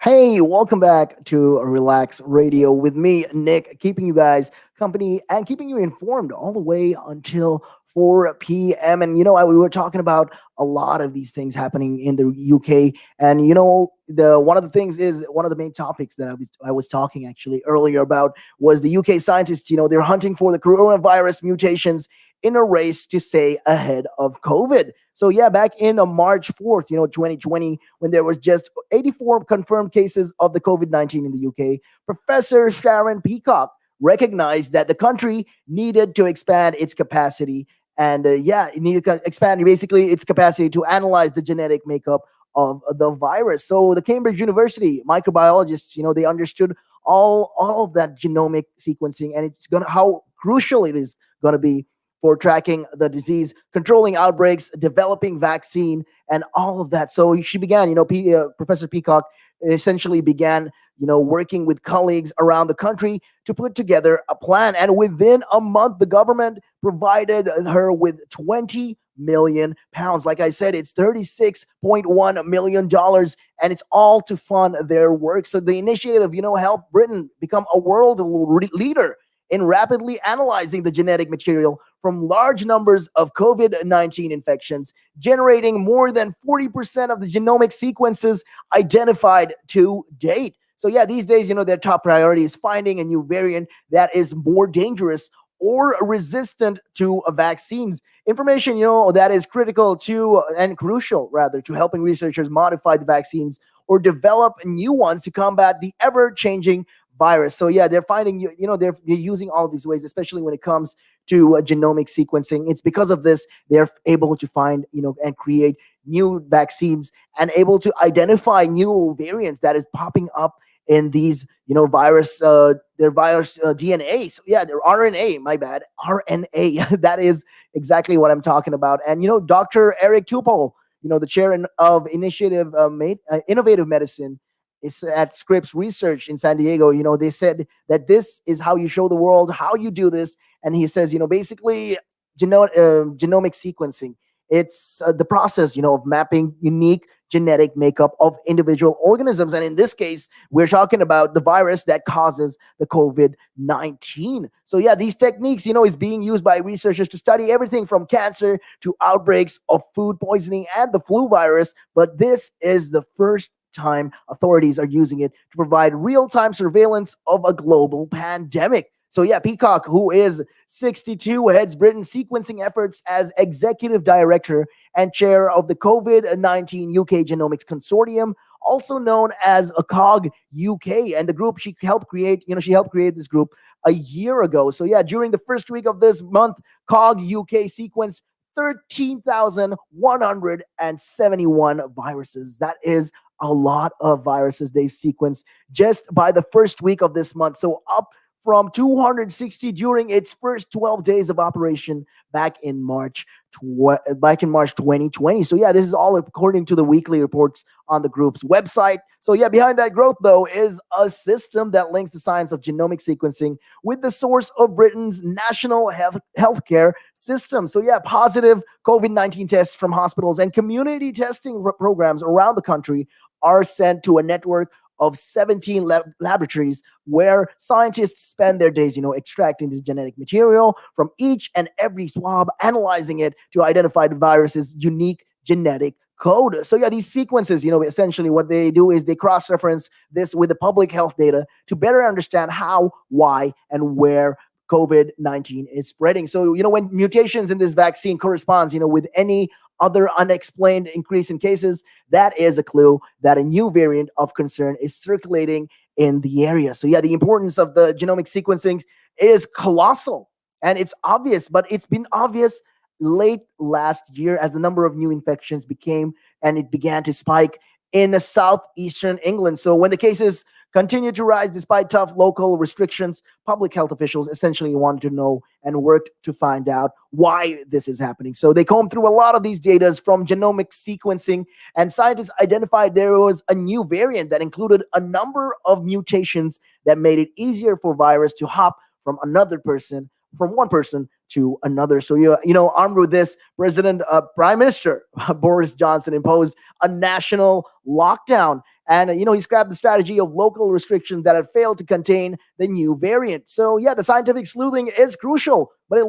Hey, welcome back to Relax Radio with me, Nick, keeping you guys company and keeping you informed all the way until 4 p.m. And we were talking about a lot of these things happening in the UK. And the one of the things is one of the main topics that I was talking actually earlier about was the UK scientists. They're hunting for the coronavirus mutations in a race to stay ahead of COVID. So yeah, back in March 4th, 2020, when there was just 84 confirmed cases of the COVID-19 in the UK, Professor Sharon Peacock recognized that the country needed to expand its capacity. And it needed to expand basically its capacity to analyze the genetic makeup of the virus. So the Cambridge University microbiologists, they understood all of that genomic sequencing, and it's gonna how crucial it is going to be for tracking the disease, controlling outbreaks, developing vaccine, and all of that. So she began, Professor Peacock essentially began, working with colleagues around the country to put together a plan. And within a month, the government provided her with 20 million pounds. Like I said, it's $36.1 million, and it's all to fund their work. So the initiative, helped Britain become a world leader in rapidly analyzing the genetic material from large numbers of COVID 19 infections, generating more than 40% of the genomic sequences identified to date. So, yeah, these days, their top priority is finding a new variant that is more dangerous or resistant to vaccines. Information, that is critical to and crucial, rather, to helping researchers modify the vaccines or develop new ones to combat the ever changing virus. So yeah, they're finding they're using all of these ways, especially when it comes to genomic sequencing. It's because of this they're able to find and create new vaccines and able to identify new variants that is popping up in these their virus DNA. So yeah, their RNA. My bad, RNA. That is exactly what I'm talking about. And Dr. Eric Tupol, the chair of Innovative Medicine is at Scripps Research in San Diego. They said that this is how you show the world how you do this. And he says, basically, genomic sequencing. It's the process, of mapping unique genetic makeup of individual organisms. And in this case, we're talking about the virus that causes the COVID-19. So yeah, these techniques, is being used by researchers to study everything from cancer to outbreaks of food poisoning and the flu virus. But this is the first time authorities are using it to provide real-time surveillance of a global pandemic. So yeah, Peacock, who is 62, heads Britain's sequencing efforts as executive director and chair of the COVID-19 UK Genomics Consortium, also known as ACOG UK. And the group she helped create this group a year ago. So yeah, during the first week of this month, COG UK sequenced 13,171 viruses. That is a lot of viruses they've sequenced just by the first week of this month. So up from 260 during its first 12 days of operation back in March 2020. So yeah, this is all according to the weekly reports on the group's website. So yeah, behind that growth though is a system that links the science of genomic sequencing with the source of Britain's national healthcare system. So yeah, positive COVID-19 tests from hospitals and community testing programs around the country are sent to a network of 17 laboratories where scientists spend their days, extracting the genetic material from each and every swab, analyzing it to identify the virus's unique genetic code. So yeah, these sequences, essentially what they do is they cross-reference this with the public health data to better understand how, why, and where COVID-19 is spreading. So, when mutations in this vaccine corresponds, with any other unexplained increase in cases, that is a clue that a new variant of concern is circulating in the area. So yeah, the importance of the genomic sequencing is colossal and it's obvious, but it's been obvious late last year as the number of new infections became and it began to spike in southeastern England. So when the cases continued to rise despite tough local restrictions, public health officials essentially wanted to know and worked to find out why this is happening. So they combed through a lot of these data from genomic sequencing, and scientists identified there was a new variant that included a number of mutations that made it easier for virus to hop from one person to another. So armed with this, Prime Minister Boris Johnson imposed a national lockdown, and he scrapped the strategy of local restrictions that had failed to contain the new variant. So yeah, the scientific sleuthing is crucial, but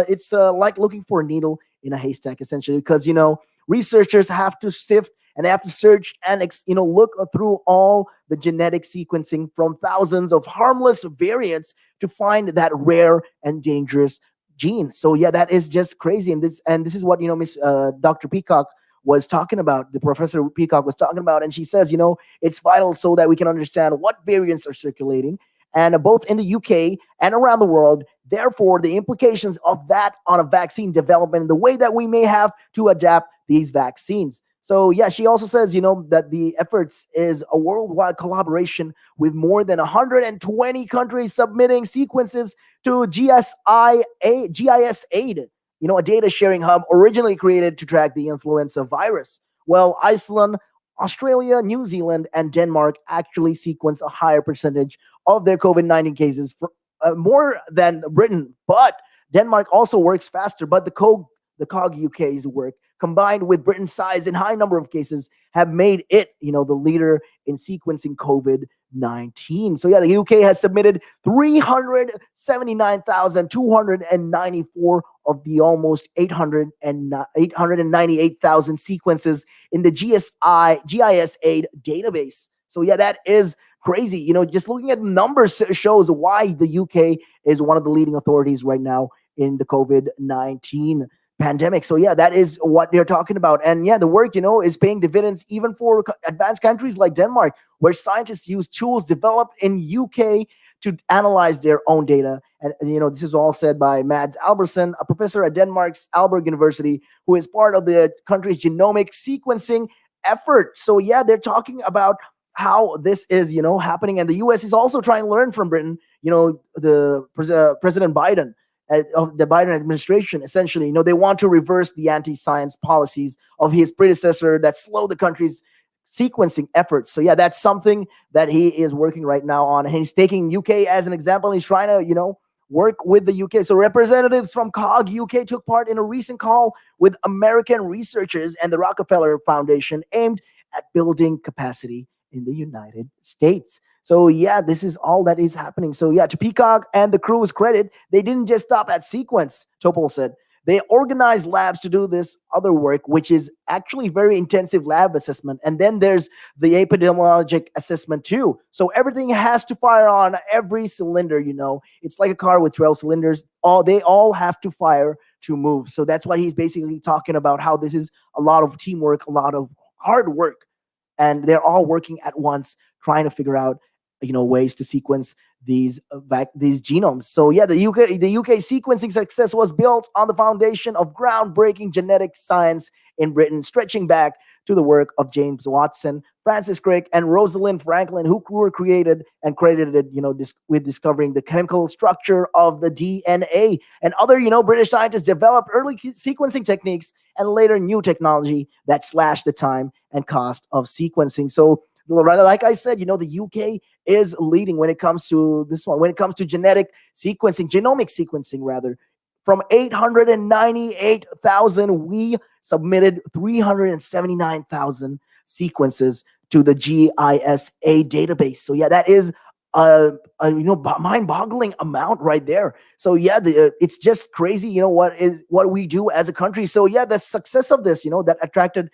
it's like looking for a needle in a haystack, essentially, because researchers have to sift and they have to search and look through all the genetic sequencing from thousands of harmless variants to find that rare and dangerous gene. So yeah, that is just crazy, and this is what Miss Dr. Peacock was talking about. The Professor Peacock was talking about, and she says, it's vital so that we can understand what variants are circulating, and both in the UK and around the world. Therefore, the implications of that on a vaccine development and the way that we may have to adapt these vaccines. So yeah, she also says, that the efforts is a worldwide collaboration with more than 120 countries submitting sequences to GIS Aid, a data sharing hub originally created to track the influenza virus. Well, Iceland, Australia, New Zealand, and Denmark actually sequence a higher percentage of their COVID-19 cases, for more than Britain. But Denmark also works faster. But the COG UK's work, combined with Britain's size and high number of cases, have made it, the leader in sequencing COVID-19. So yeah, the UK has submitted 379,294 of the almost 898,000 sequences in the GIS Aid database. So yeah, that is crazy. Just looking at the numbers shows why the UK is one of the leading authorities right now in the COVID-19 pandemic. So yeah, that is what they're talking about. And yeah, the work, is paying dividends even for advanced countries like Denmark, where scientists use tools developed in UK to analyze their own data. And this is all said by Mads Albertsen, a professor at Denmark's Aalborg University, who is part of the country's genomic sequencing effort. So yeah, they're talking about how this is, happening. And the US is also trying to learn from Britain, President Biden, of the Biden administration. Essentially, they want to reverse the anti-science policies of his predecessor that slowed the country's sequencing efforts. So yeah, that's something that he is working right now on. And he's taking UK as an example. And he's trying to, work with the UK. So representatives from COG UK took part in a recent call with American researchers and the Rockefeller Foundation aimed at building capacity in the United States. So yeah, this is all that is happening. So yeah, to Peacock and the crew's credit, they didn't just stop at sequence, Topol said. They organized labs to do this other work, which is actually very intensive lab assessment. And then there's the epidemiologic assessment too. So everything has to fire on every cylinder, It's like a car with 12 cylinders. They all have to fire to move. So that's why he's basically talking about how this is a lot of teamwork, a lot of hard work. And they're all working at once, trying to figure out ways to sequence these genomes. So yeah, the UK sequencing success was built on the foundation of groundbreaking genetic science in Britain, stretching back to the work of James Watson, Francis Crick, and Rosalind Franklin, who were created and credited with discovering the chemical structure of the DNA. And other British scientists developed early sequencing techniques and later new technology that slashed the time and cost of sequencing. So like I said, the UK is leading when it comes to this one. When it comes to genomic sequencing, rather, from 898,000, we submitted 379,000 sequences to the GISA database. So yeah, that is a mind-boggling amount right there. So yeah, it's just crazy. What we do as a country. So yeah, the success of this, that attracted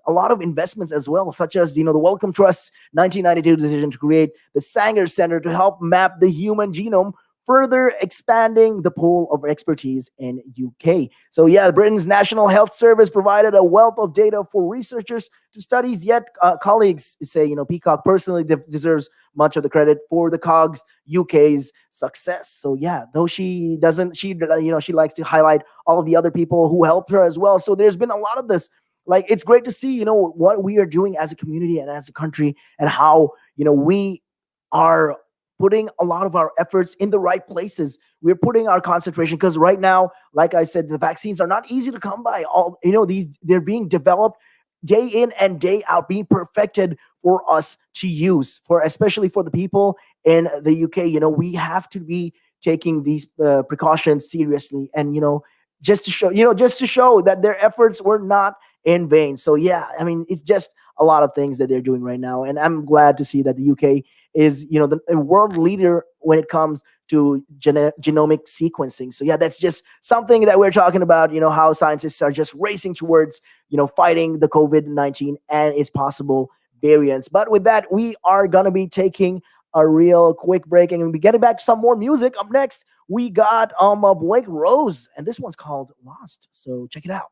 a lot of investments as well, such as the Wellcome Trust's 1992 decision to create the Sanger Center to help map the human genome, further expanding the pool of expertise in UK. So yeah, Britain's National Health Service provided a wealth of data for researchers to studies. Yet colleagues say Peacock personally deserves much of the credit for the COG's UK's success. So yeah, though she doesn't, she likes to highlight all of the other people who helped her as well. So there's been a lot of this. Like, it's great to see, what we are doing as a community and as a country, and how, we are putting a lot of our efforts in the right places. We're putting our concentration, because right now, like I said, the vaccines are not easy to come by. They're being developed day in and day out, being perfected for us to use, especially for the people in the UK. We have to be taking these precautions seriously, and just to show that their efforts were not in vain. So yeah, I mean, it's just a lot of things that they're doing right now, and I'm glad to see that the UK is the a world leader when it comes to genomic sequencing. So yeah, that's just something that we're talking about. How scientists are just racing towards fighting the COVID-19 and its possible variants. But with that, we are gonna be taking a real quick break, and we'll be getting back to some more music. Up next, we got Blake Rose, and this one's called Lost. So check it out.